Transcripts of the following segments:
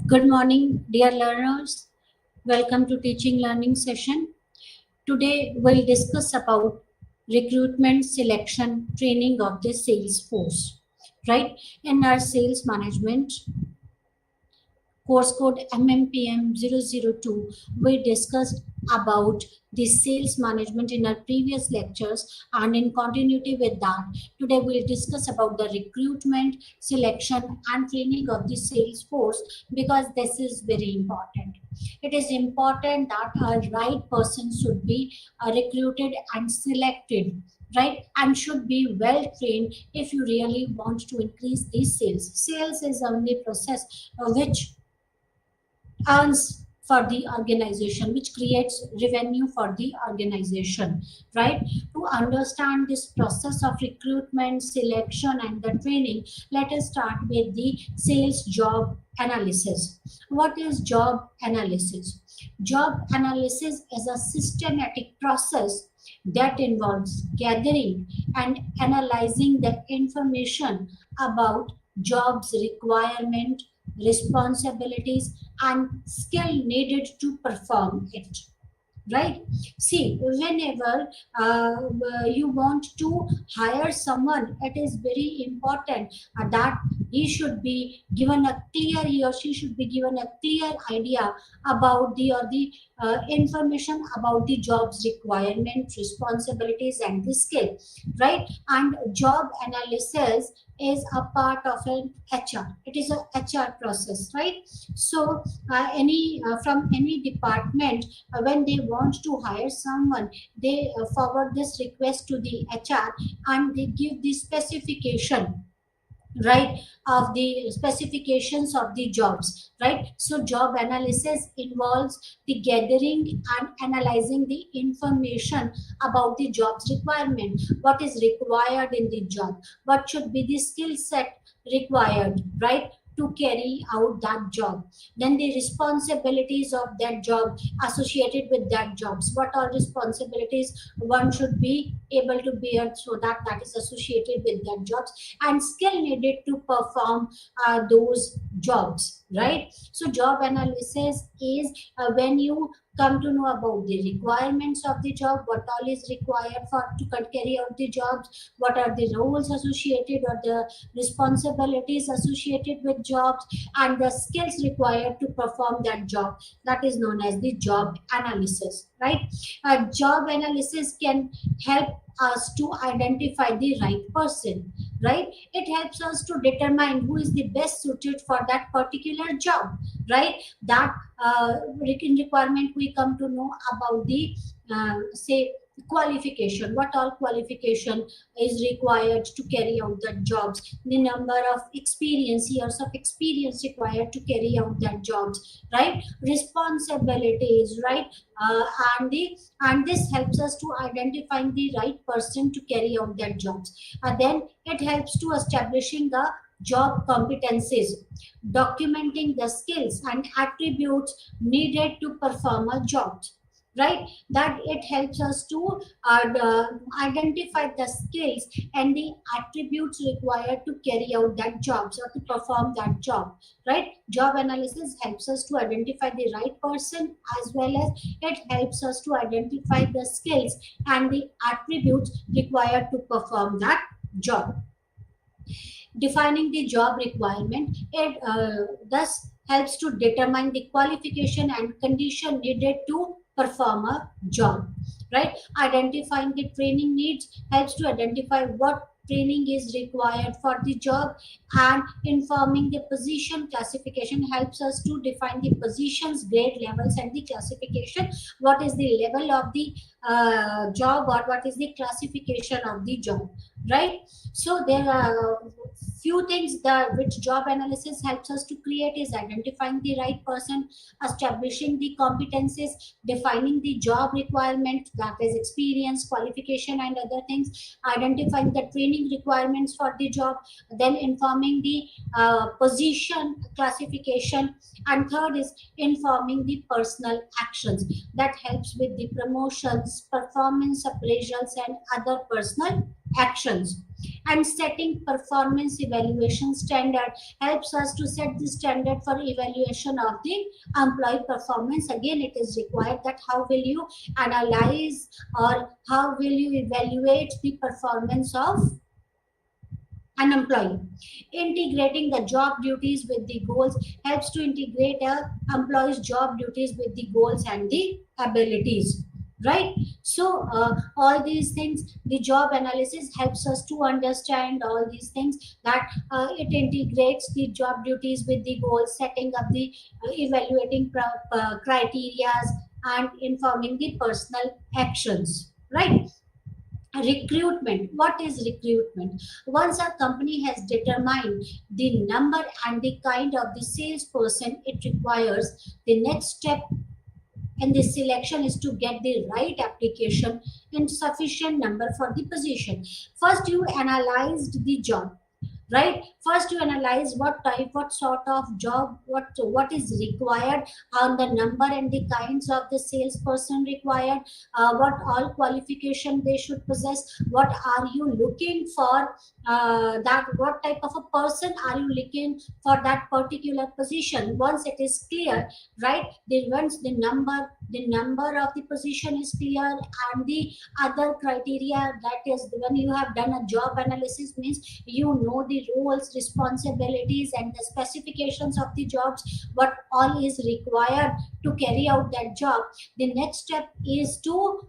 Good morning, dear learners. Welcome to teaching learning session. Today we'll discuss about recruitment, selection, training of the sales force. Right? In our sales management course code MMPM002, we discussed about the sales management in our previous lectures, and in continuity with that, today we'll discuss about the recruitment, selection and training of the sales force, because this is very important. It is important that a right person should be recruited and selected, right, and should be well trained if you really want to increase the sales. Sales is only process which earns for the organization, which creates revenue for the organization, right? To understand this process of recruitment, selection and the training, let us start with the sales job analysis. What is job analysis? Job analysis is a systematic process that involves gathering and analyzing the information about jobs requirement, responsibilities and skill needed to perform it, right? See, whenever you want to hire someone, it is very important that he should be given a clear, he or she should be given a clear idea about the information about the job's requirement, responsibilities and the skill, right? And job analysis is a part of an HR. It is a HR process, right? So any from any department, when they want to hire someone, they forward this request to the HR and they give the specification, right, of the specifications of the jobs, right? So job analysis involves the gathering and analyzing the information about the job's requirement, what is required in the job, what should be the skill set required, right, to carry out that job, then the responsibilities of that job associated with that jobs, what are responsibilities one should be able to bear, so that that is associated with that jobs, and skill needed to perform those jobs, right? So job analysis is when you come to know about the requirements of the job, what all is required for to carry out the jobs, what are the roles associated or the responsibilities associated with jobs, and the skills required to perform that job. That is known as the job analysis, right? Job analysis can help us to identify the right person, right? It helps us to determine who is the best suited for that particular job, right? That requirement we come to know about the say qualification, what all qualification is required to carry out that jobs, the number of experience, years of experience required to carry out that jobs, right? Responsibilities, right? And this helps us to identify the right person to carry out that jobs. Then it helps to establishing the job competencies, documenting the skills and attributes needed to perform a job, right? That it helps us to identify the skills and the attributes required to carry out that jobs or to perform that job, right? Job analysis helps us to identify the right person, as well as it helps us to identify the skills and the attributes required to perform that job. Defining the job requirement, it thus helps to determine the qualification and condition needed to perform a job, right? Identifying the training needs helps to identify what training is required for the job, and informing the position classification helps us to define the positions, grade levels and the classification, what is the level of the job or what is the classification of the job, right? So there are few things that which job analysis helps us to create is identifying the right person, establishing the competencies, defining the job requirement, that is experience, qualification and other things, identifying the training requirements for the job, then informing the position classification, and third is informing the personal actions that helps with the promotions, performance appraisals and other personal actions. And setting performance evaluation standard helps us to set the standard for evaluation of the employee performance. Again, it is required that how will you analyze or how will you evaluate the performance of an employee. Integrating the job duties with the goals helps to integrate a employee's job duties with the goals and the abilities, right? So all these things, the job analysis helps us to understand all these things, that it integrates the job duties with the goals, setting up the evaluating criteria and informing the personal actions, right? Recruitment. What is recruitment? Once a company has determined the number and the kind of the salesperson it requires, the next step in the selection is to get the right application in sufficient number for the position. First, you analyzed the job, right? First you analyze what type, what sort of job, what is required, on the number and the kinds of the salesperson required, what all qualification they should possess, what are you looking for, that what type of a person are you looking for that particular position. Once it is clear, right, then once the number of the position is clear and the other criteria, that is when you have done a job analysis, means you know the roles, responsibilities and the specifications of the jobs, what all is required to carry out that job. The next step is to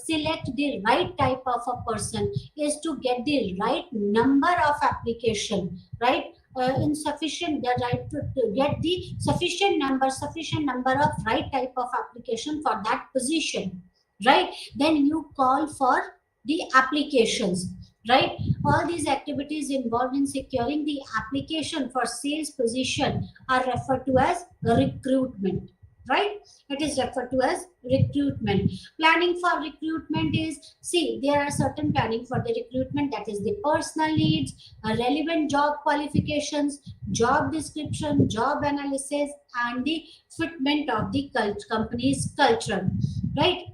select the right type of a person, is to get the right number of application, right? Insufficient, the right to get the sufficient number of right type of application for that position, right? Then you call for the applications, right? All these activities involved in securing the application for sales position are referred to as recruitment, right? It is referred to as recruitment. Planning for recruitment is, see, there are certain planning for the recruitment, that is the personal needs, relevant job qualifications, job description, job analysis and the fitment of the company's culture, right?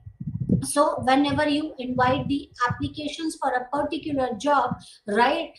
So whenever you invite the applications for a particular job, right,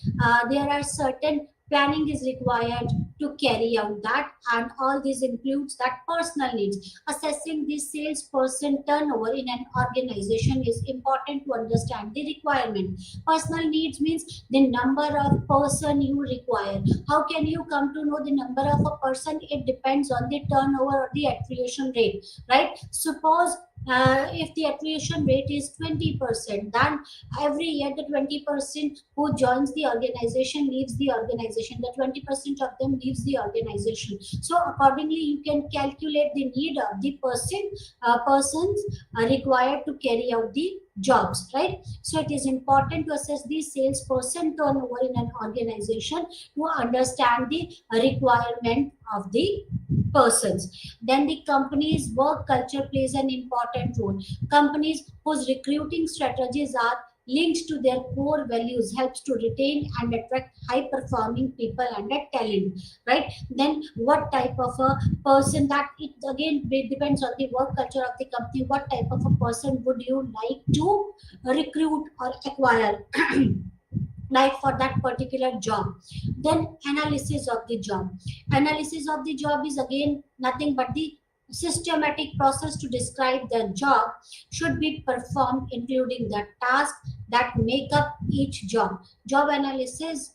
there are certain planning is required to carry out that, and all this includes that personal needs. Assessing the salesperson turnover in an organization is important to understand the requirement. Personal needs means the number of person you require. How can you come to know the number of a person? It depends on the turnover or the attrition rate, right? Suppose if the attrition rate is 20%, then every year the 20% who joins the organization leaves the organization, the 20% of them leaves the organization. So accordingly you can calculate the need of the persons required to carry out the jobs, right? So it is important to assess the salesperson turnover in an organization to understand the requirement of the persons. Then the company's work culture plays an important role. Companies whose recruiting strategies are linked to their core values helps to retain and attract high performing people and talent, right? Then what type of a person, that it again depends on the work culture of the company, what type of a person would you like to recruit or acquire like for that particular job. Then analysis of the job. Analysis of the job is again nothing but the systematic process to describe the job should be performed, including the tasks that make up each job. Job analysis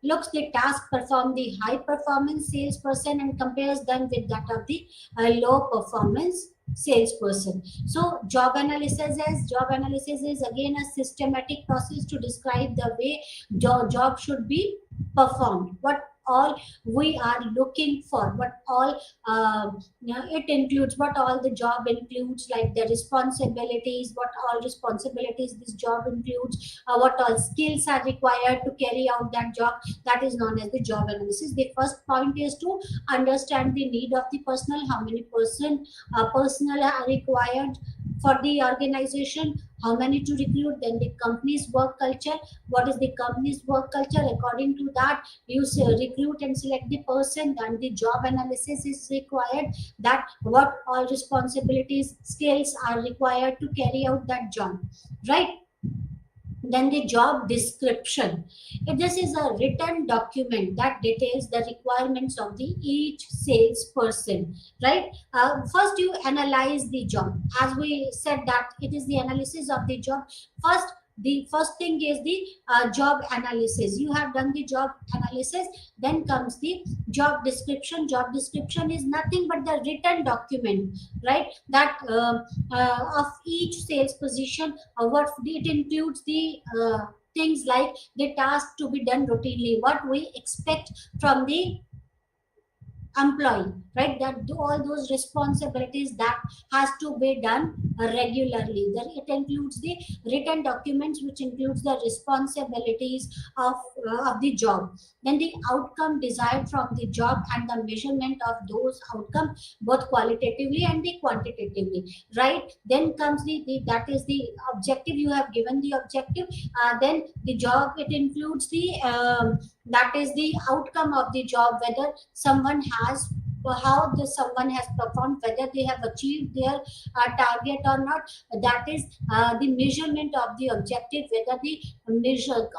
looks the task performed the high performance salesperson and compares them with that of the low performance salesperson. So job analysis is again a systematic process to describe the way job should be performed, what all we are looking for, what all it includes, what all the job includes, like the responsibilities, what all responsibilities this job includes, what all skills are required to carry out that job. That is known as the job analysis. The first point is to understand the need of the personnel, how many personnel are required for the organization, how many to recruit. Then the company's work culture, what is the company's work culture, according to that you recruit and select the person. Then the job analysis is required, that what all responsibilities, skills are required to carry out that job, right? Then the job description. This is a written document that details the requirements of the each salesperson, right? First, you analyze the job. As we said that it is the analysis of the job. The first thing is the job analysis. You have done the job analysis. Then comes the job description. Job description is nothing but the written document, right? That of each sales position, what it includes the things like the task to be done routinely, what we expect from the employee, right? That all those responsibilities that has to be done regularly. Then it includes the written documents, which includes the responsibilities of the job. Then the outcome desired from the job and the measurement of those outcome, both qualitatively and the quantitatively, right? Then comes the that is the objective. You have given the objective. Then the job, it includes the that is the outcome of the job, whether someone has how the someone has performed, whether they have achieved their target or not. That is the measurement of the objective, whether the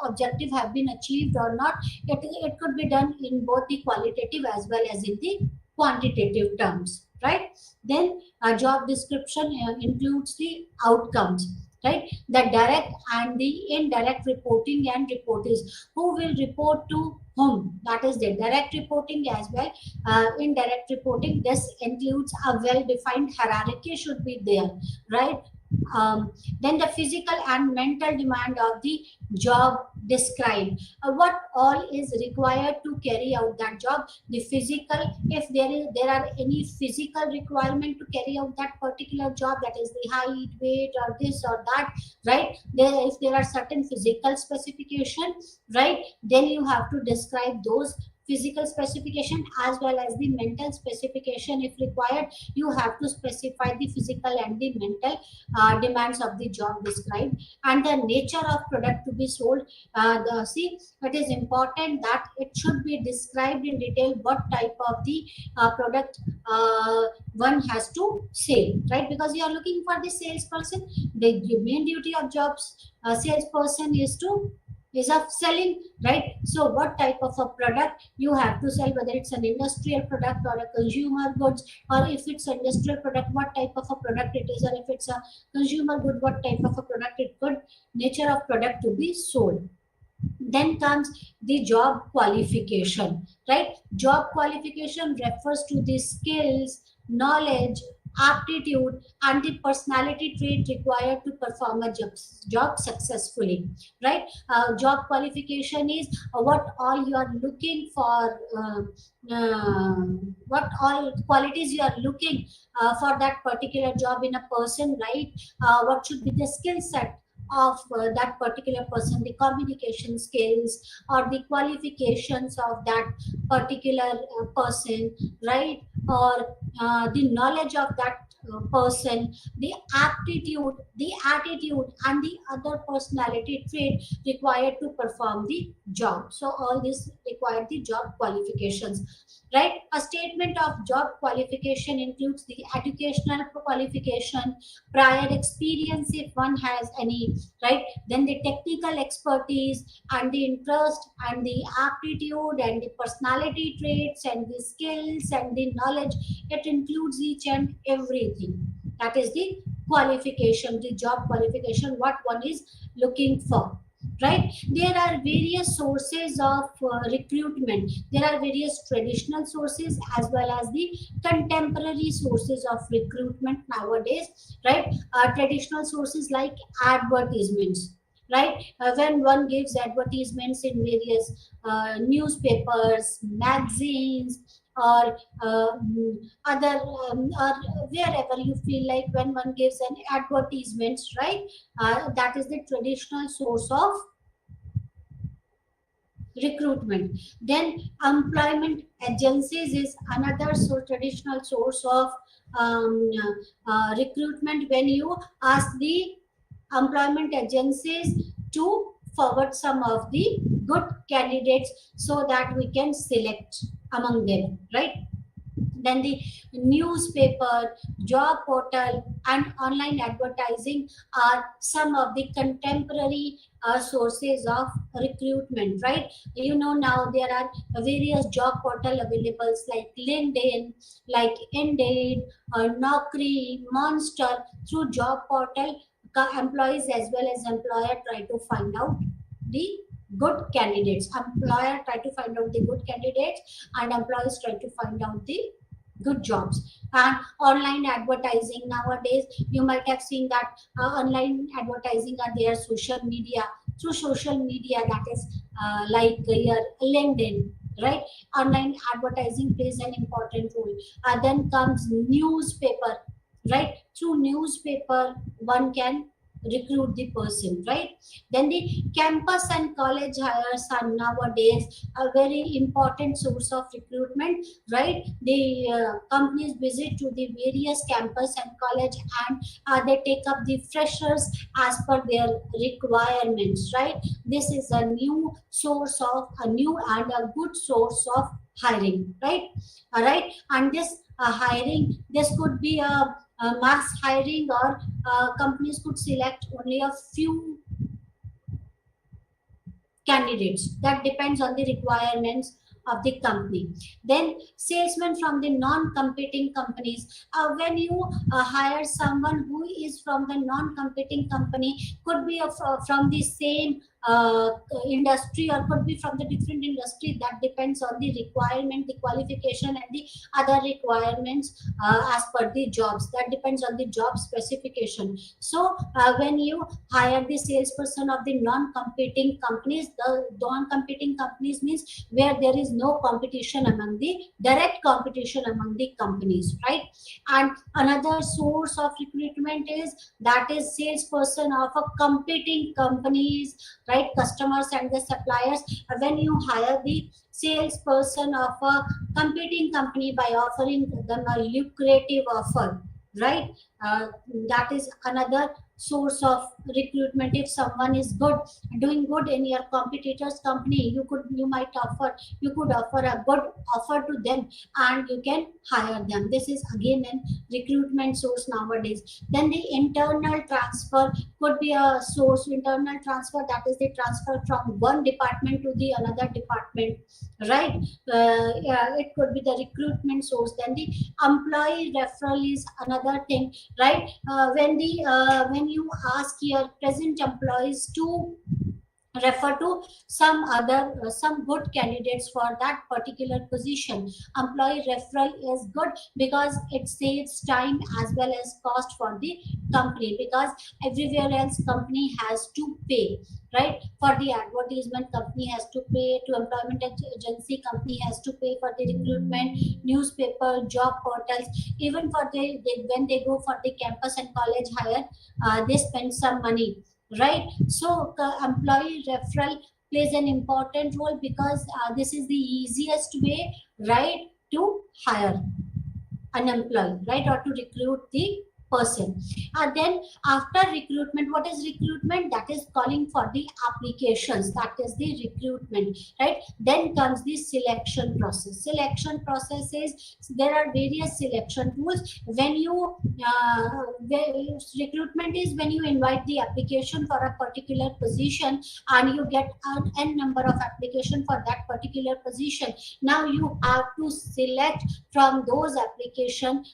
objective have been achieved or not. It could be done in both the qualitative as well as in the quantitative terms, right? Then a job description includes the outcomes, right? The direct and the indirect reporting and reportees, who will report to whom. That is the direct reporting as well. Indirect reporting, this includes a well defined hierarchy should be there, right? Then the physical and mental demand of the job described. What all is required to carry out that job. The physical, if there are any physical requirement to carry out that particular job, that is the height, weight, or this or that, right? If there are certain physical specification, right, then you have to describe those physical specification as well as the mental specification. If required, you have to specify the physical and the mental demands of the job described. And the nature of product to be sold. See, it is important that it should be described in detail what type of the product one has to sell, right? Because you are looking for the salesperson. The main duty of jobs salesperson is of selling, right? So what type of a product you have to sell, whether it's an industrial product or a consumer goods, or if it's an industrial product, what type of a product it is, or if it's a consumer good, what type of a product it could, nature of product to be sold. Then comes the job qualification, right? Job qualification refers to the skills, knowledge, aptitude, and the personality trait required to perform a job successfully, right? Job qualification is what all you are looking for, what all qualities you are looking for that particular job in a person, right? What should be the skill set of that particular person, the communication skills or the qualifications of that particular person, right? Or the knowledge of that person, the aptitude, the attitude, and the other personality trait required to perform the job. So all this required the job qualifications, right? A statement of job qualification includes the educational qualification, prior experience if one has any, right? Then the technical expertise and the interest and the aptitude and the personality traits and the skills and the knowledge. It includes each and everything. That is the qualification, the job qualification, what one is looking for, right? There are various sources of recruitment. There are various traditional sources as well as the contemporary sources of recruitment nowadays, right? Traditional sources like advertisements, right? When one gives advertisements in various newspapers, magazines, or other or wherever you feel like, when one gives an advertisements, right? That is the traditional source of recruitment. Then employment agencies is another traditional source of recruitment, when you ask the employment agencies to forward some of the good candidates so that we can select among them, right? Then the newspaper, job portal, and online advertising are some of the contemporary sources of recruitment, right? You know, now there are various job portal available like LinkedIn, like Indeed, Naukri, Monster. Through job portal, employees as well as employer try to find out the good candidates. Employer try to find out the good candidates, and employees try to find out the good jobs. And online advertising, nowadays you might have seen that online advertising are there, social media. Through social media, that is like your LinkedIn, right? Online advertising plays an important role. Then comes newspaper, right? Through newspaper one can recruit the person, right? Then the campus and college hires are nowadays a very important source of recruitment, right? The companies visit to the various campus and college, and they take up the freshers as per their requirements, right? This is a new source of a new and a good source of hiring, right? All right. And this hiring, this could be a mass hiring, or companies could select only a few candidates. That depends on the requirements of the company. Then salesmen from the non-competing companies. When you hire someone who is from the non-competing company, could be from the same industry, or could be from the different industry. That depends on the requirement, the qualification, and the other requirements as per the jobs. That depends on the job specification. So when you hire the salesperson of the non-competing companies, the non-competing companies means where there is no competition among the direct competition among the companies, right? And another source of recruitment is salesperson of a competing companies, right? Customers and the suppliers. When you hire the salesperson of a competing company by offering them a lucrative offer, right? That is another source of recruitment. If someone is good, doing good in your competitor's company, you could offer a good offer to them, and you can hire them. This is again an recruitment source nowadays. Then the internal transfer could be a source. Internal transfer, that is the transfer from one department to the another department, right? Yeah, it could be the recruitment source. Then the employee referral is another thing, right? When you ask your present employees to refer to some good candidates for that particular position, employee referral is good because it saves time as well as cost for the company, because everywhere else company has to pay, right? For the advertisement, company has to pay. To employment agency, company has to pay for the recruitment, newspaper, job portals. Even for when they go for the campus and college hire, they spend some money, right? So employee referral plays an important role, because this is the easiest way, right, to hire an employee, right, or to recruit the person. Then after recruitment, what is recruitment? That is calling for the applications. That is the recruitment, right? Then comes the selection process. Selection process is, there are various selection tools. When you recruitment is when you invite the application for a particular position, and you get an n number of application for that particular position. Now you have to select from those application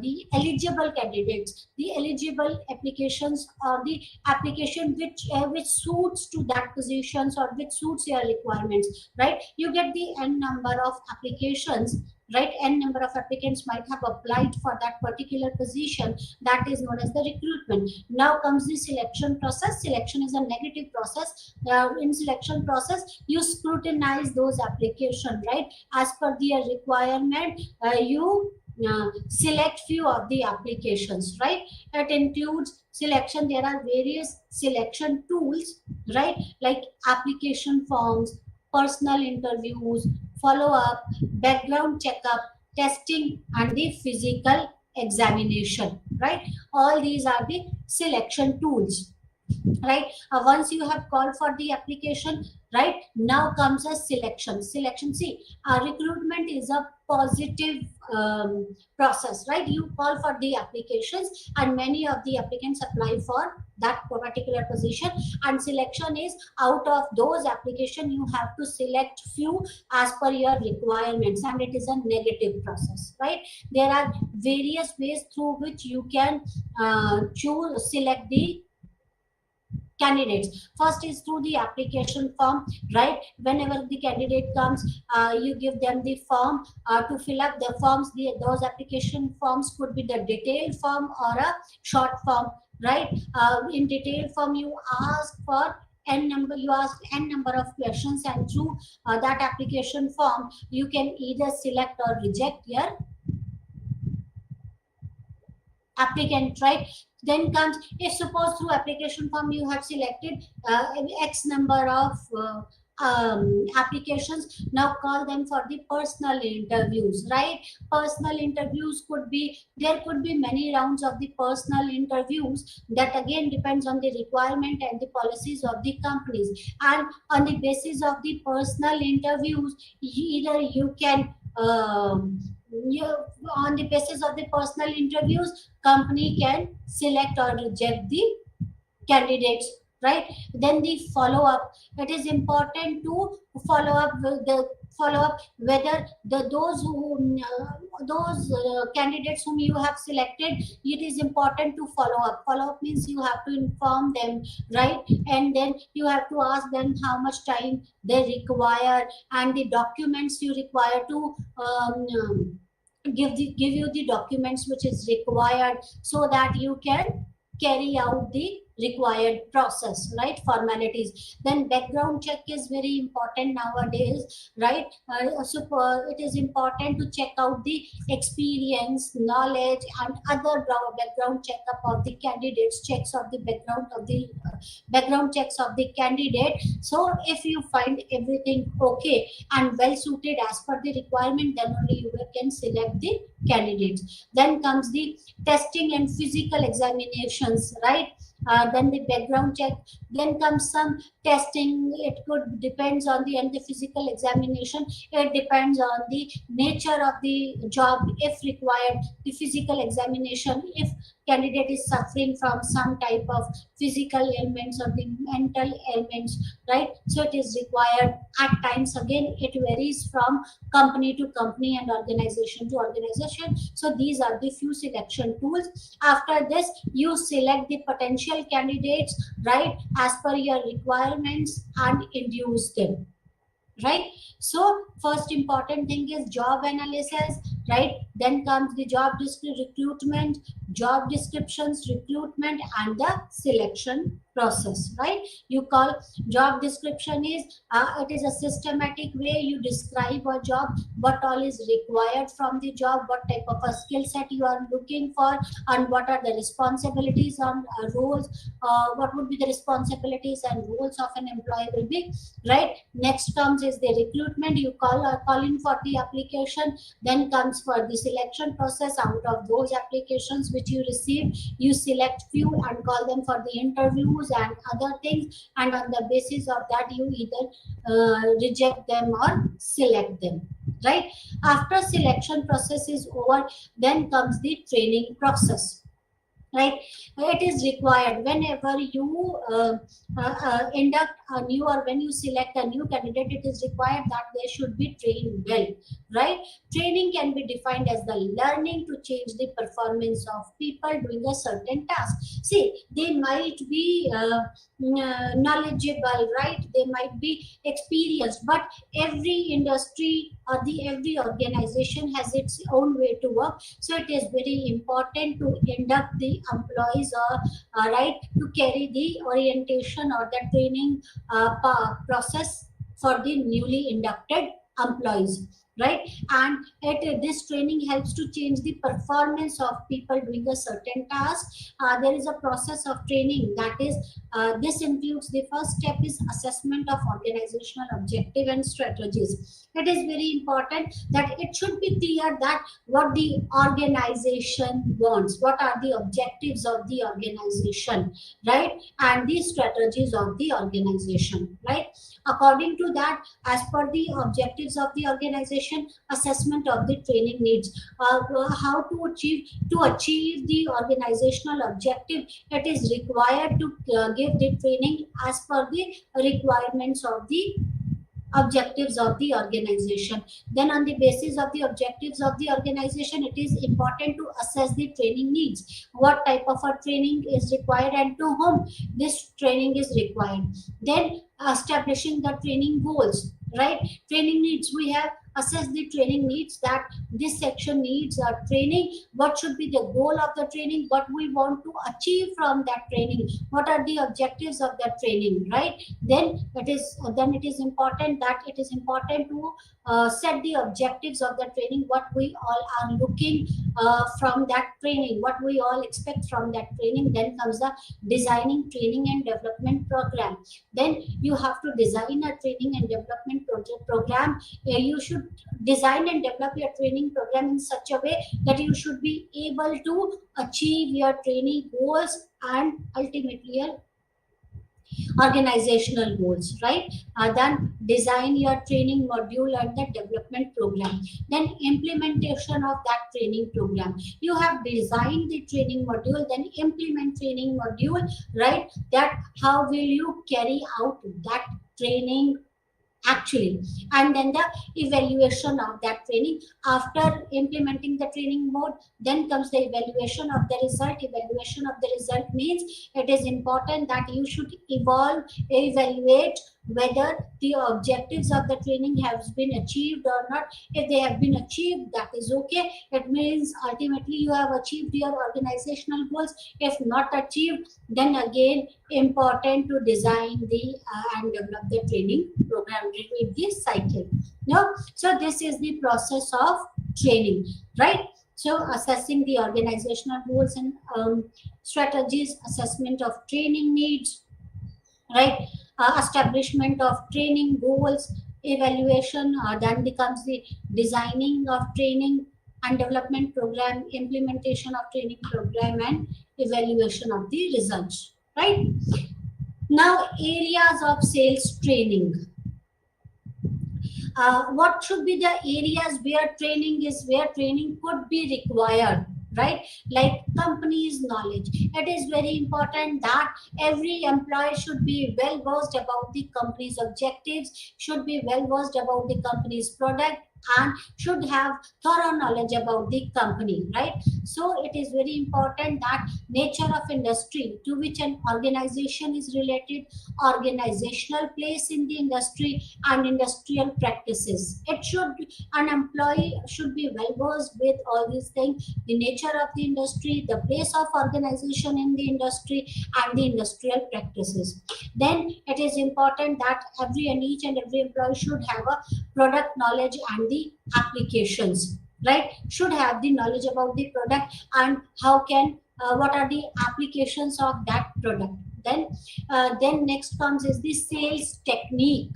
the eligible candidates, the eligible applications, or the application which suits to that positions, or which suits your requirements, right? You get the n number of applications, right? N number of applicants might have applied for that particular position. That is known as the recruitment. Now comes the selection process. Selection is a negative process. In selection process, you scrutinize those applications, right? As per their requirement, you select few of the applications, right? That includes selection. There are various selection tools, right? Like application forms, personal interviews, follow up, background checkup, testing, and the physical examination, right? All these are the selection tools. right? Once you have called for the application, right, now comes a selection. See, recruitment is a positive process, right? You call for the applications and many of the applicants apply for that particular position, and selection is out of those applications you have to select few as per your requirements, and it is a negative process, right? There are various ways through which you can select the candidates. First is through the application form, right? Whenever the candidate comes, you give them the form to fill up the forms. Those application forms could be the detailed form or a short form, right? In detailed form, you ask for you ask n number of questions, and through that application form, you can either select or reject your applicant, right? Then comes, if suppose through application form you have selected x number of applications, now call them for the personal interviews, right? Personal interviews could be, there could be many rounds of the personal interviews. That again depends on the requirement and the policies of the companies, and on the basis of the personal interviews, either you can you, on the basis of the personal interviews, company can select or reject the candidates, right? Then the follow up, it is important to follow up with the follow up whether those candidates whom you have selected, it is important to follow up means you have to inform them, right? And then you have to ask them how much time they require and the documents you require to give you the documents which is required, so that you can carry out the required process, right? Formalities. Then background check is very important nowadays, right? It is important to check out the experience, knowledge, and other background checkup of the candidates, checks of the background checks of the candidate. So if you find everything okay and well suited as per the requirement, then only you can select the candidates. Then comes the testing and physical examinations, right? Then the background check, then comes some testing. It could depends on the, and the physical examination, it depends on the nature of the job. If required, the physical examination, if candidate is suffering from some type of physical ailments or the mental ailments, right? So it is required. At times again it varies from company to company and organization to organization. So these are the few selection tools. After this, you select the potential candidates, right, as per your requirements and induce them, right? So first important thing is job analysis, right? Then comes the recruitment, job descriptions, recruitment, and the selection process, right? You call job description is it is a systematic way you describe a job, what all is required from the job, what type of a skill set you are looking for, and what are the responsibilities and roles, what would be the responsibilities and roles of an employee will be, right? Next comes is the recruitment. You call in for the application. Then comes for the selection process. Out of those applications which you receive, you select few and call them for the interviews and other things, and on the basis of that you either reject them or select them, right? After selection process is over, then comes the training process, right? It is required whenever you induct a new, or when you select a new candidate, it is required that they should be trained well, right? Training can be defined as the learning to change the performance of people doing a certain task. See, they might be knowledgeable, right? They might be experienced, but every industry or every organization has its own way to work. So it is very important to induct the employees, or right, to carry the orientation or the training process for the newly inducted employees. right? And this training helps to change the performance of people doing a certain task. There is a process of training, that is, this includes, the first step is assessment of organizational objective and strategies. It is very important that it should be clear that what the organization wants, what are the objectives of the organization, right? And the strategies of the organization, right? According to that, as per the objectives of the organization, assessment of the training needs, how to achieve the organizational objective. It is required to give the training as per the requirements of the objectives of the organization. Then on the basis of the objectives of the organization, it is important to assess the training needs, what type of a training is required and to whom this training is required. Then establishing the training goals, right? Training needs, we have assess the training needs, that this section needs training, what should be the goal of the training, what we want to achieve from that training, what are the objectives of that training, right? Then it is important to set the objectives of the training, what we all are looking from that training, what we all expect from that training. Then comes the designing training and development program. Then you have to design a training and development program. You should design and develop your training program in such a way that you should be able to achieve your training goals and ultimately your organizational goals, right? Then design your training module and the development program. Then implementation of that training program. You have designed the training module, then implement training module, right? That how will you carry out that training actually, and then the evaluation of that training. After implementing the training mode, then comes the evaluation of the result. Evaluation of the result means it is important that you should evaluate whether the objectives of the training has been achieved or not. If they have been achieved, that is okay. It means ultimately you have achieved your organizational goals. If not achieved, then again important to design the and develop the training program, repeat this cycle. No, so this is the process of training, right? So assessing the organizational goals and strategies, assessment of training needs, right? Establishment of training goals, evaluation, then becomes the designing of training and development program, implementation of training program, and evaluation of the results, right? Now, areas of sales training. What should be the areas where training could be required, right? Like company's knowledge. It is very important that every employee should be well versed about the company's objectives, should be well versed about the company's product, and should have thorough knowledge about the company, right? So it is very important that nature of industry to which an organization is related, organizational place in the industry, and industrial practices. An employee should be well versed with all these things: the nature of the industry, the place of organization in the industry, and the industrial practices. Then it is important that each and every employee should have a product knowledge and the applications, right? Should have the knowledge about the product and what are the applications of that product. Then next comes is the sales technique,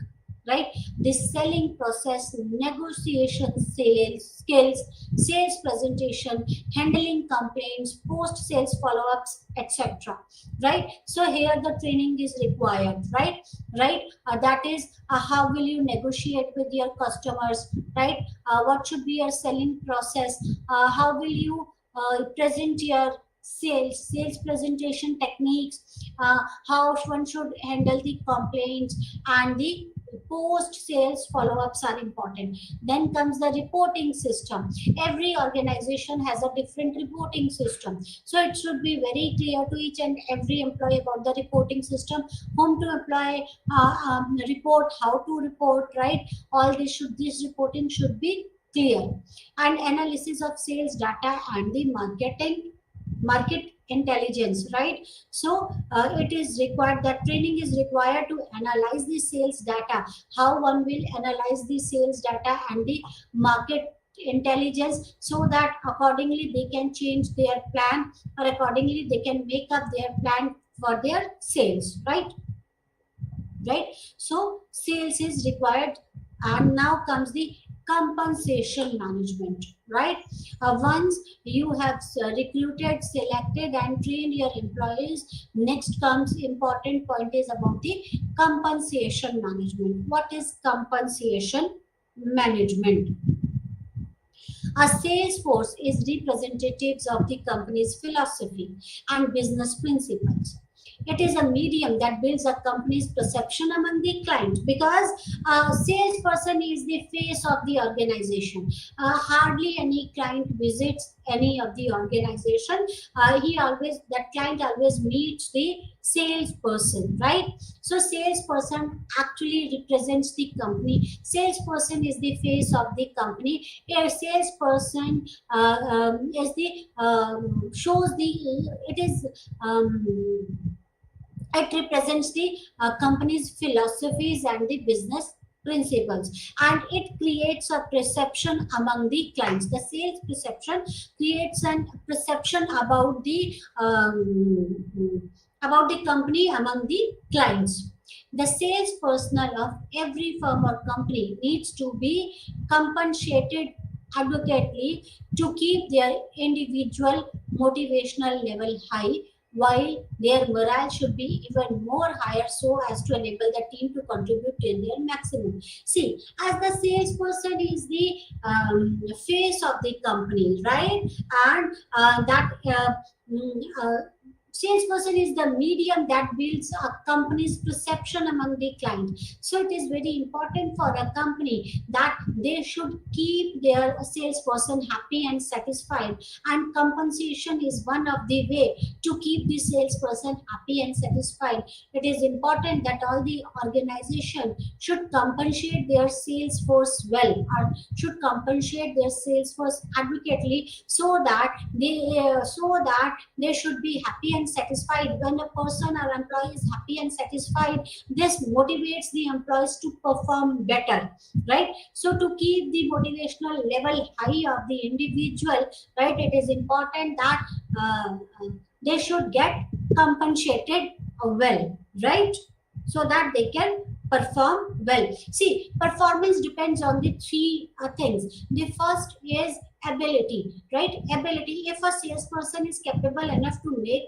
right? The selling process, negotiation, sales skills, sales presentation, handling complaints, post sales follow-ups, etc., right? So here the training is required, right? That is, how will you negotiate with your customers, right? What should be your selling process? How will you present your sales presentation techniques? How one should handle the complaints, and the post sales follow-ups are important. Then comes the reporting system. Every organization has a different reporting system, so it should be very clear to each and every employee about the reporting system, whom to report, how to report, right? This reporting should be clear. And analysis of sales data and the market intelligence, right? So it is required, that training is required to analyze the sales data, how one will analyze the sales data and the market intelligence, so that accordingly they can change their plan, or accordingly they can make up their plan for their sales, right? So sales is required. And now comes the compensation management, right? Once you have recruited, selected and trained your employees, next comes important point is about the compensation management. What is compensation management? A sales force is representatives of the company's philosophy and business principles. It is a medium that builds a company's perception among the client, because a salesperson is the face of the organization. Hardly any client visits any of the organization. That client always meets the salesperson, right? So salesperson actually represents the company. Salesperson is the face of the company. A salesperson is the shows the it is it represents the company's philosophies and the business principles, and it creates a perception among the clients. The sales perception creates a perception about the company among the clients. The sales personnel of every firm or company needs to be compensated adequately to keep their individual motivational level high, while their morale should be even more higher, so as to enable the team to contribute in their maximum. See, as the salesperson is the face of the company, right? And salesperson is the medium that builds a company's perception among the client. So it is very important for a company that they should keep their salesperson happy and satisfied, and compensation is one of the way to keep the salesperson happy and satisfied. It is important that all the organization should compensate their sales force well, or should compensate their sales force adequately, so that they should be happy and satisfied. When a person or employee is happy and satisfied, this motivates the employees to perform better, right? So to keep the motivational level high of the individual, right, it is important that they should get compensated well, right? So that they can perform well. See, performance depends on the three things. The first is ability, right? Ability. If a salesperson is capable enough to make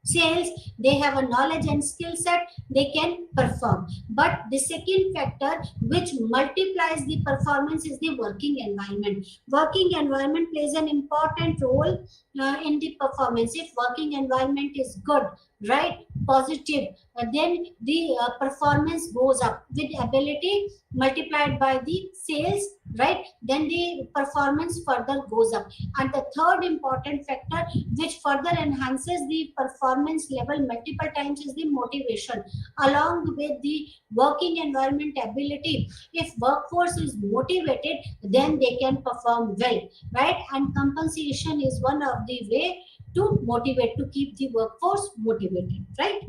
sales, they have a knowledge and skill set, they can perform. But the second factor which multiplies the performance is the working environment. Working environment plays an important role in the performance. If working environment is good, right, positive, then the performance goes up. With ability multiplied by the sales, right, then the performance further goes up. And the third important factor which further enhances the performance level multiple times is the motivation. Along with the working environment ability, if workforce is motivated, then they can perform well, right? And compensation is one of the way to motivate, to keep the workforce motivated, right?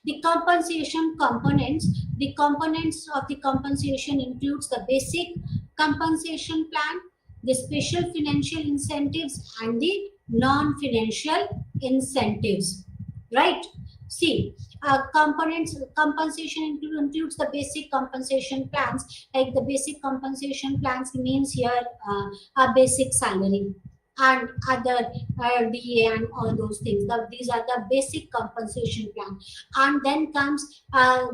The compensation components. The components of the compensation includes the basic compensation plan, the special financial incentives, and the non-financial incentives, right? See, compensation includes the basic compensation plans. Like the basic compensation plans means here a basic salary and other DA and all those things. These are the basic compensation plan. And then comes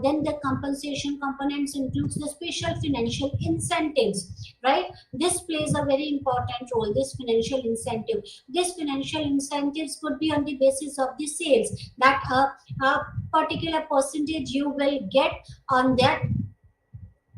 then the compensation components includes the special financial incentives, right? This plays a very important role. This financial incentive. This financial incentives could be on the basis of the sales, that a particular percentage you will get on that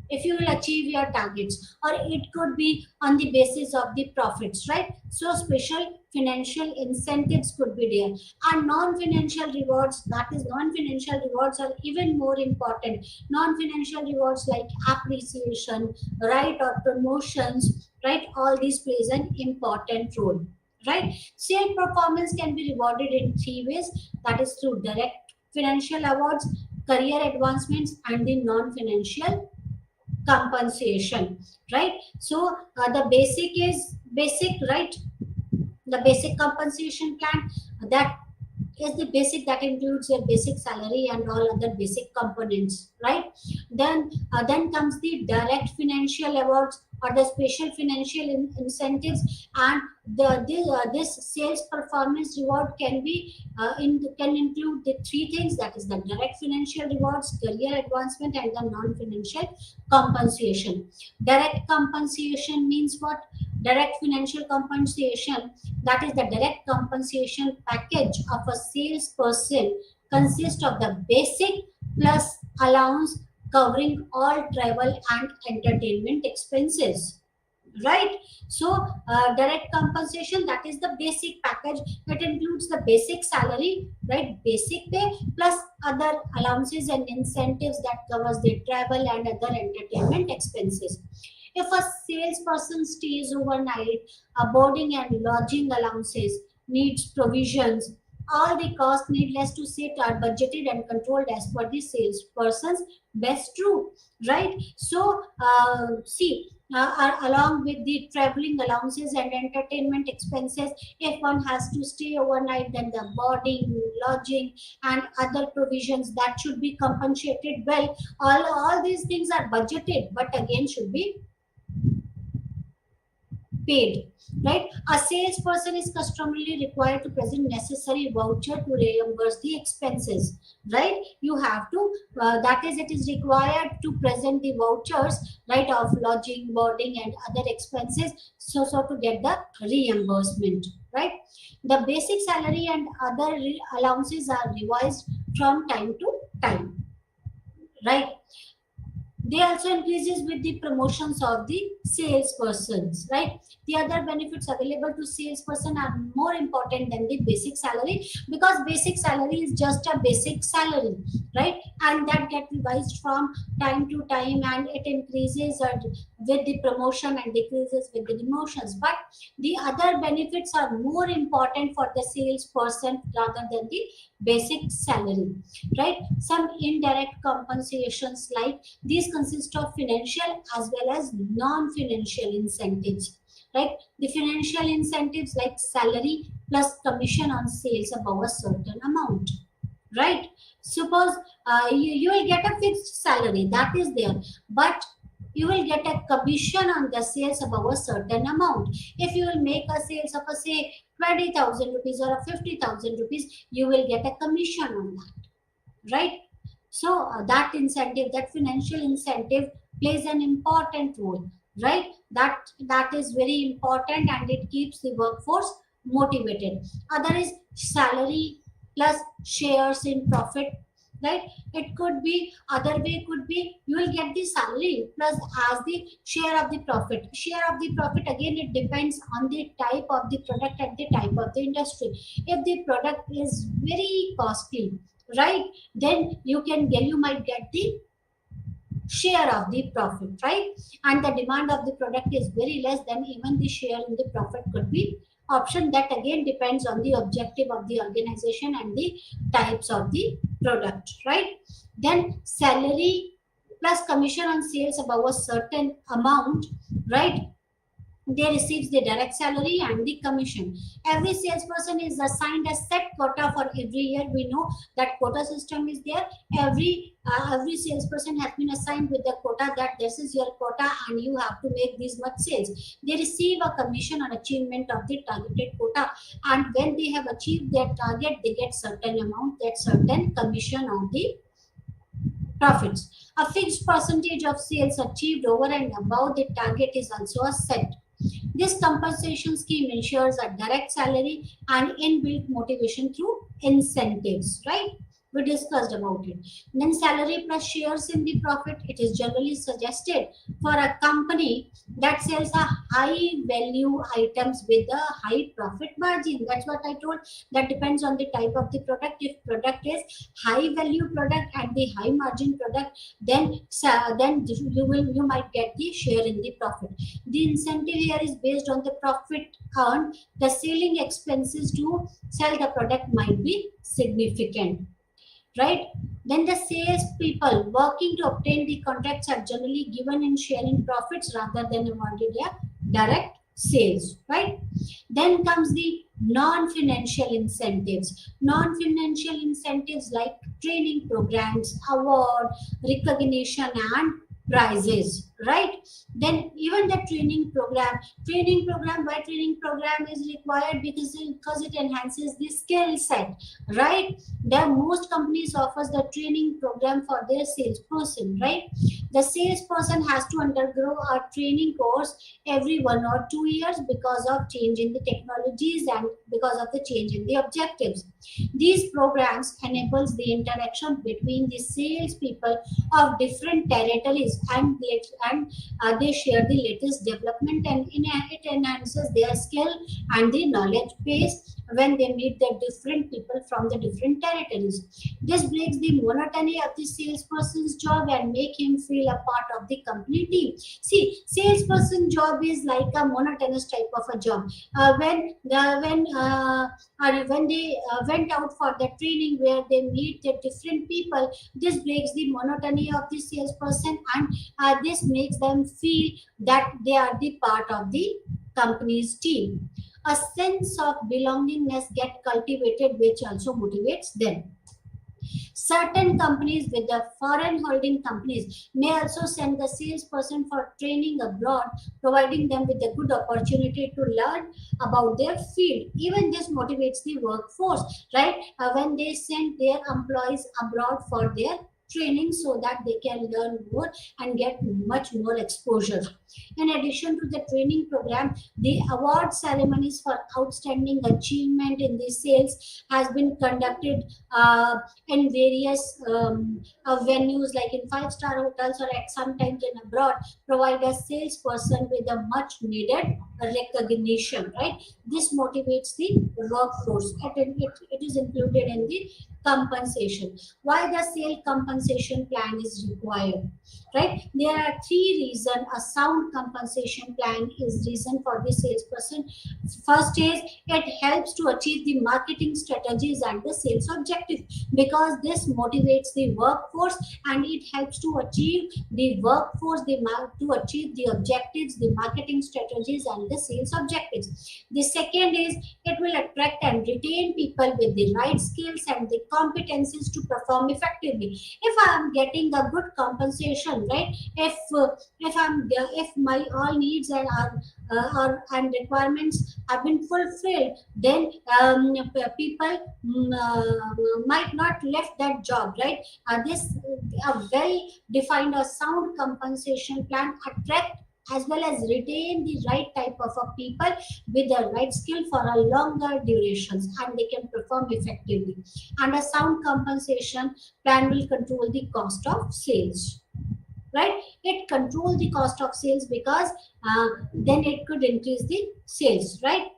if you will achieve your targets, or it could be on the basis of the profits, right? So special financial incentives could be there. And non-financial rewards, that is non-financial rewards are even more important. Non-financial rewards like appreciation, right, or promotions, right, all these plays an important role, right? Sales performance can be rewarded in three ways, that is through direct financial awards, career advancements, and the non-financial compensation, right? So the basic is basic, right? The basic compensation plan, that is the basic, that includes your basic salary and all other basic components, right? Then comes the direct financial awards or the special financial incentives, and this sales performance reward can be can include the three things, that is the direct financial rewards, career advancement, and the non-financial compensation. Direct compensation means what? Direct financial compensation, that is the direct compensation package of a salesperson, consists of the basic plus allowance covering all travel and entertainment expenses, right? So direct compensation, that is the basic package. It includes the basic salary, right, basic pay, plus other allowances and incentives that covers the travel and other entertainment expenses. If a salesperson stays overnight, boarding and lodging allowances, needs provisions, all the costs, needless to say, are budgeted and controlled as per the salesperson's best rule, right? So see, along with the traveling allowances and entertainment expenses, if one has to stay overnight, then the boarding, lodging, and other provisions, that should be compensated well. All these things are budgeted, but again should be paid, right? A salesperson is customarily required to present necessary voucher to reimburse the expenses, right? You have to, that is, it is required to present the vouchers, right, of lodging, boarding, and other expenses, so to get the reimbursement, right? The basic salary and other allowances are revised from time to time, right? They also increases with the promotions of the salespersons, right? The other benefits available to salesperson are more important than the basic salary, because basic salary is just a basic salary, right? And that get revised from time to time, and it increases with the promotion and decreases with the demotions. But the other benefits are more important for the salesperson rather than the basic salary, right? Some indirect compensations, like these consist of financial as well as non-financial incentives, right? The financial incentives, like salary plus commission on sales above a certain amount, right? Suppose you will get a fixed salary, that is there, but you will get a commission on the sales above a certain amount. If you will make a sales of a, say, 20,000 rupees or a 50,000 rupees, you will get a commission on that, right? So that incentive, that financial incentive, plays an important role, right? That is very important, and it keeps the workforce motivated. Other is salary plus shares in profit, right? It could be, other way could be, you will get the salary plus as the share of the profit. Share of the profit, again, it depends on the type of the product and the type of the industry. If the product is very costly, right, then you might get the share of the profit, right? And the demand of the product is very less, then even the share in the profit could be option. That again depends on the objective of the organization and the types of the product, right? Then salary plus commission on sales above a certain amount, right? They receive the direct salary and the commission. Every salesperson is assigned a set quota for every year. We know that quota system is there. Every salesperson has been assigned with the quota, that this is your quota and you have to make this much sales. They receive a commission on achievement of the targeted quota, and when they have achieved their target, they get certain amount, that certain commission on the profits. A fixed percentage of sales achieved over and above the target is also a set. This compensation scheme ensures a direct salary and inbuilt motivation through incentives, right? We discussed about it. Then salary plus shares in the profit. It is generally suggested for a company that sells a high value items with a high profit margin. That's what I told. That depends on the type of the product. If product is high value product and the high margin product, then you might get the share in the profit. The incentive here is based on the profit earned. The selling expenses to sell the product might be significant, right? Then the sales people working to obtain the contracts are generally given in sharing profits rather than awarded a direct sales, right? Then comes the non-financial incentives. Non-financial incentives like training programs, award, recognition, and prizes, right? Then even the training program, why training program is required? Because it enhances the skill set, right? The most companies offers the training program for their salesperson, right? The salesperson has to undergo a training course every 1 or 2 years because of change in the technologies and because of the change in the objectives. These programs enables the interaction between the salespeople of different territories, and they share the latest development, and it enhances their skill and the knowledge base when they meet the different people from the different territories. This breaks the monotony of the salesperson's job and make him feel a part of the company team. See, salesperson job is like a monotonous type of a job. When they went out for the training where they meet the different people, this breaks the monotony of the salesperson, and this makes them feel that they are the part of the company's team. A sense of belongingness get cultivated, which also motivates them. Certain companies with the foreign holding companies may also send the salesperson for training abroad, providing them with a good opportunity to learn about their field. Even this motivates the workforce, right? When they send their employees abroad for their training so that they can learn more and get much more exposure. In addition to the training program, the award ceremonies for outstanding achievement in the sales has been conducted in various venues, like in 5-star hotels or at sometimes in abroad, provide a salesperson with a much needed recognition, right? This motivates the workforce. It is included in the compensation. Why the sale compensation plan is required, right? There are 3 reasons a sound compensation plan is reason for the salesperson. First is it helps to achieve the marketing strategies and the sales objective, because this motivates the workforce and it helps to achieve the workforce to achieve the objectives, the marketing strategies and the sales objectives. The second is it will attract and retain people with the right skills and the competencies to perform effectively. If I am getting a good compensation, right? If my all needs and requirements have been fulfilled, then people might not left that job, right? This a well defined or sound compensation plan attract as well as retain the right type of a people with the right skill for a longer durations, and they can perform effectively. And a sound compensation plan will control the cost of sales, right? It controls the cost of sales because then it could increase the sales, right?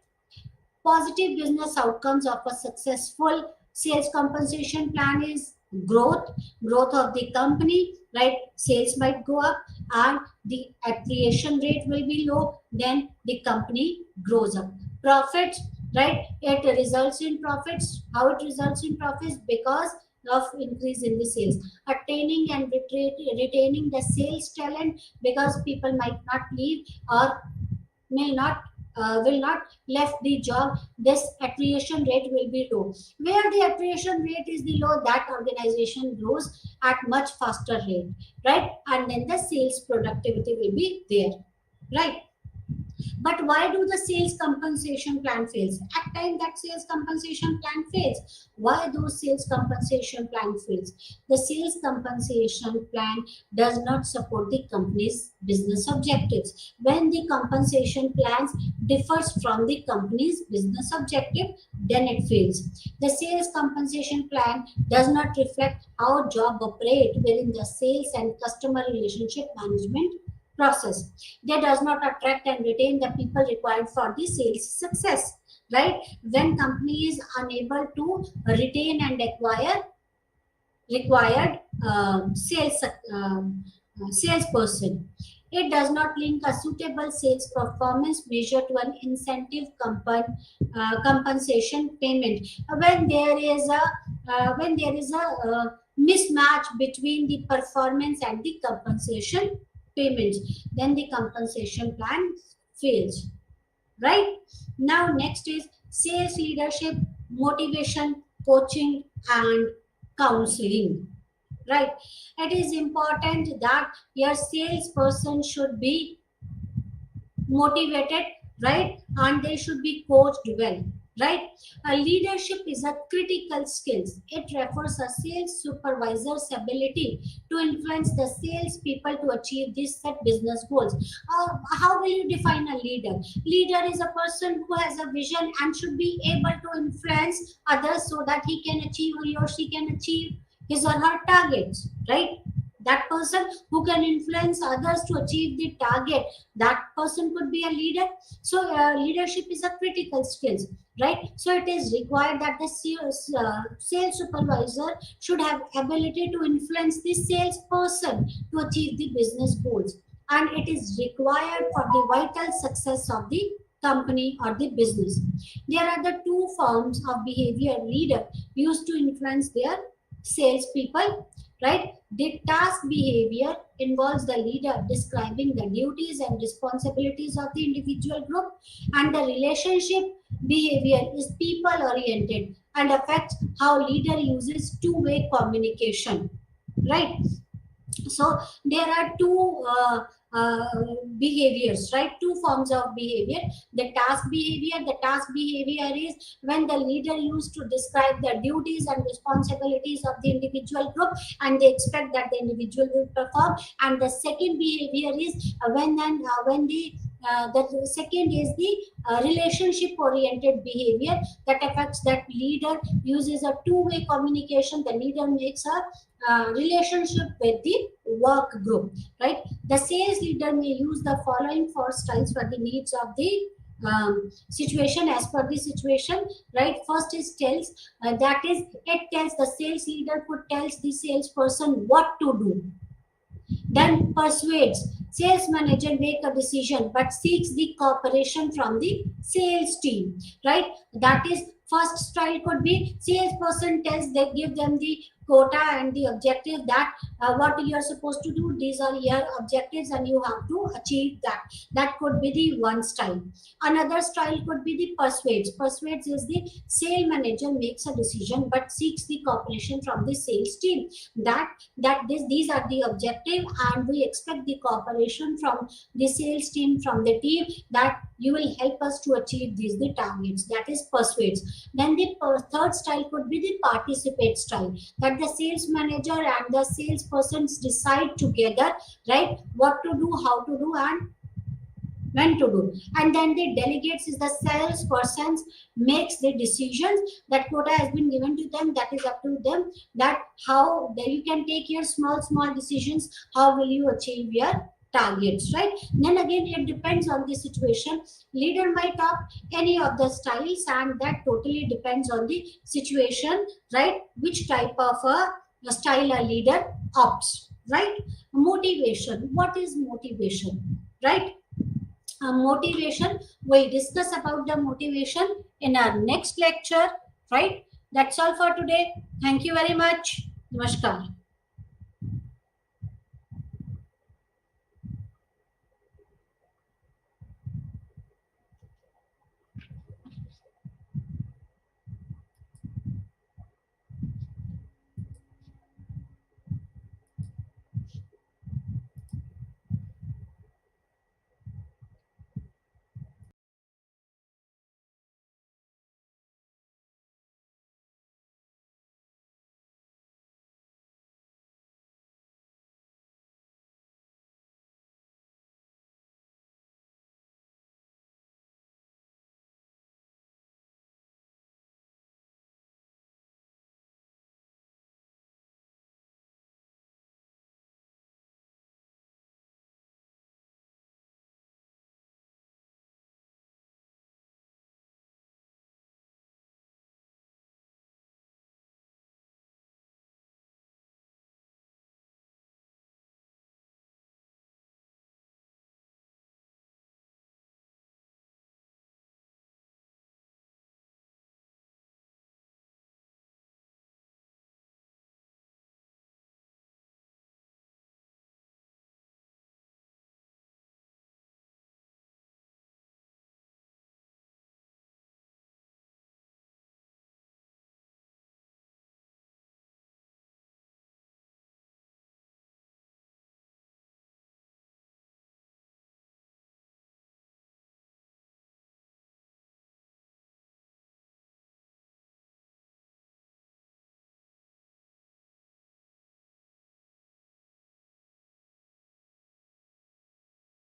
Positive business outcomes of a successful sales compensation plan is growth of the company, right? Sales might go up and the attrition rate will be low, then the company grows up. Profits, right? It results in profits. How it results in profits? Because of increase in the sales. Attaining and retaining the sales talent, because people might not leave or will not left the job. This attrition rate will be low. Where the attrition rate is the low, that organization grows at much faster rate, right? And then the sales productivity will be there, right? But why do the sales compensation plan fails? At time that sales compensation plan fails. Why those sales compensation plan fails? The sales compensation plan does not support the company's business objectives. When the compensation plans differs from the company's business objective, then it fails. The sales compensation plan does not reflect how job operate within the sales and customer relationship management process. They does not attract and retain the people required for the sales success. Right? When company is unable to retain and acquire required salesperson, it does not link a suitable sales performance measure to an incentive compensation payment. When there is a mismatch between the performance and the compensation payments, then the compensation plan fails. Right? Now next is sales leadership, motivation, coaching and counseling. Right? It is important that your salesperson should be motivated, right? And they should be coached well. Right? Leadership is a critical skill. It refers a sales supervisor's ability to influence the sales people to achieve these set business goals. How will you define a leader? Leader is a person who has a vision and should be able to influence others so that he can achieve, he or she can achieve his or her targets. Right? That person who can influence others to achieve the target, that person could be a leader. So leadership is a critical skill, right? So it is required that the sales supervisor should have ability to influence the salesperson to achieve the business goals, and it is required for the vital success of the company or the business. There are the two forms of behavior leader used to influence their salespeople. Right? The task behavior involves the leader describing the duties and responsibilities of the individual group, and the relationship behavior is people oriented and affects how leader uses two-way communication. Right? So there are two behaviors, right? Two forms of behavior. The task behavior is when the leader used to describe the duties and responsibilities of the individual group, and they expect that the individual will perform. And the second behavior is the second is the relationship oriented behavior that affects that leader uses a two-way communication. The leader makes a relationship with the work group. Right? The sales leader may use the following four styles for the needs of the situation, as per the situation. Right? First is tells, that is, it tells, the sales leader tells the salesperson what to do. Then persuades, sales manager make a decision but seeks the cooperation from the sales team. Right? That is, first style could be salesperson tells, they give them the quota and the objective that what you are supposed to do, these are your objectives and you have to achieve that. That could be the one style. Another style could be the persuades. Persuades is the sale manager makes a decision but seeks the cooperation from the sales team, these are the objective and we expect the cooperation from the sales team, from the team, that you will help us to achieve these the targets. That is persuades. Then the third style could be the participate style, that the sales manager and the salespersons decide together, right, what to do, how to do and when to do. And then the delegates is the salespersons makes the decisions, that quota has been given to them, that is up to them, that how you can take your small decisions, how will you achieve your targets. Right? Then again, it depends on the situation. Leader might opt any of the styles, and that totally depends on the situation, right, which type of a style a leader opts. Right? Motivation. What is motivation? Right? Motivation, we'll discuss about the motivation in our next lecture. Right? That's all for today. Thank you very much. Namaskar.